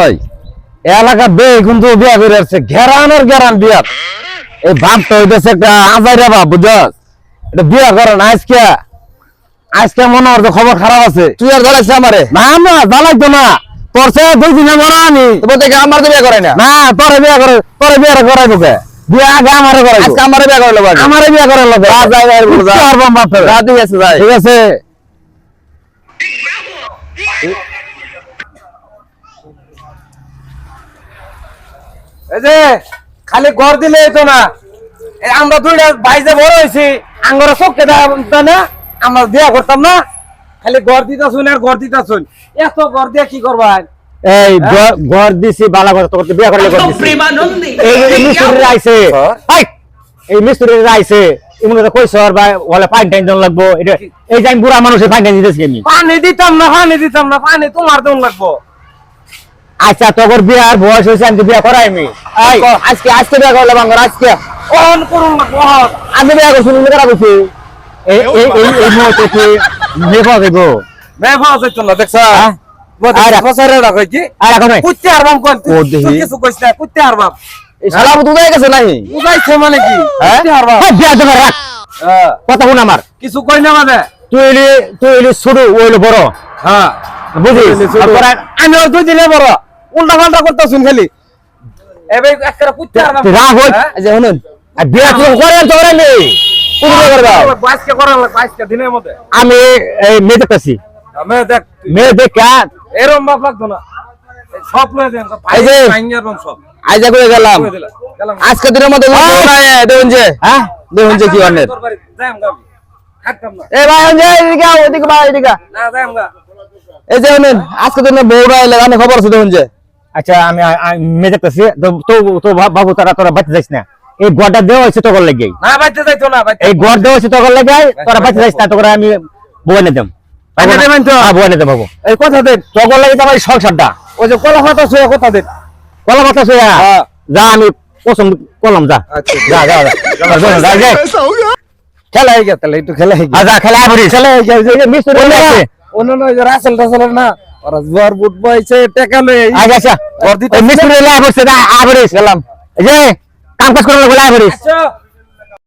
ওই এলাকা বে কিন্তু বিয়া করে আসছে ঘেরানোর ঘেরান বিয়া এই ভাবটা হইতেছে একটা আজাইরা ভাব বুঝছস এটা বিয়া করে না আজকে মনে হচ্ছে খবর খারাপ আছে তুই আর জ্বালাইছিস আমারে না না জ্বালাইতো না তোর সে 2 দিনে মরা আমি বলতে কি আমার তো বিয়ে করে না না তোরে বিয়া করাইবো কে বিয়া আগে আমারে করাইবো আজকে আমারে বিয়ে করে লবা আমারে বিয়া করে লবে যাই যাই বল যা আর বাম বাপে রাত ঠিক আছে যাই ঠিক আছে এই যে খালি ঘর দিলে তো না আমরা দুইটা ভাই যে বড় হইছি আঙ্গরে চোখে দা না আমরা বিয়া করতাম না খালি ঘর দিতাছুন আর ঘর দিতাছুন এত ঘর দিয়ে কি করবা এই ঘর দিছি বালা কথা তোর বিয়া করলে ঘর দিছি এই মিস্ত্রি আইছে এই মিস্ত্রি আইছে এমন কথা কইছ আর ভাই ওলা পানি টাইম জন লাগবো এটা এই যে আমি বুড়া মানুষের পানি টাইম দিতেছি আমি পানি দিতাম না পানি তোমার দন লাগবো আচ্ছা তোর বিয়ার বয়স হয়েছে আমি বিয়া করাই আমি আজকে বিয়া করলে বাঙ্গর আজকে অন করুন লাগবো আমি বিয়া করছি তুমি করা করছি এই মুহূর্তে কি নেফা দেবো মেফা যাইতো না দেখছ আর বছরে রাখই কি আর এখন কুত্তে আরবাম কোন ও দেখি। কিছু কইছ না কুত্তে আরবাম এই শালা বুঝাই গেছে নাই বুঝাইছে মানে কি হ্যাঁ কুত্তে আরবাম বিয়া দেবে রাখ কথা শুন আমার কিছু কই না মানে তুই এলি ছোট ওইলো বড় হ্যাঁ বুঝিস তারপরে আমি ওই 2 দিনে বড় উল্টা পাল্টা করতেছুন খালি এবে একটা কুত্তে আরবাম রাগ হই আচ্ছা শুনুন আর বিয়া তুই করে তো করে নি কোন করবা বাইসকে করা লাগবে বাইসকে দিনের মধ্যে আমি এই মেয়ে দেখতেছি আমি দেখ মেয়ে দেখা এরম বাপ লাগতো না সব লয়ে দেন ভাই এই যে ভাইঙ্গার বম সব আইজা করে গেলাম গেলাম আজকে দিনের মধ্যে দেখুন যে হ্যাঁ দেখুন যে কি অনেক তোর বাড়ি যাইম গাবি থাকতাম না এ ভাই যে এদিকে আও এদিকে ভাই এদিকে না যাইম গা এই যে শুনেন আজকে দিনের বউরা এলে আমি খবর আছে দেখুন যে আচ্ছা আমি মেয়ে দেখতেছি তো বাবু তোরা বাচ্চা যাইস না এই গড়টা দেওয়া হয়েছে তোর লাগেই না বাইতে যাইতো না বাইতে এই গড় দেওয়া হয়েছে তোর লাগে তোরা বাচ্চা যাইস না তোরা আমি বউ এনে দেব এনে দেবেন তো? হ্যাঁ বউ এনে দেব বাবু এই কথা দে তোর লাগে তো আমার সংসারটা ওই যে কলা পাতা শুয়ে কথা দেন কলা পাতা শুয়া যা আমি পছন্দ করলাম যা আচ্ছা যা যা যা খেলা হয়ে গেছে তাহলে একটু খেলা হয়ে গেছে যা খেলা আবরি খেলা হয়ে গেছে মিস্ত্রি আছে অন্য ওই যে রাসেল টাসেল না ওরা জোয়ার বুট বইছে টাকা লয়ে আচ্ছা আচ্ছা ঘর দিতে মিস্ত্রি লাই বসে দা আবরি গেলাম এই যে কাম কাজ করে বলে আবরি আচ্ছা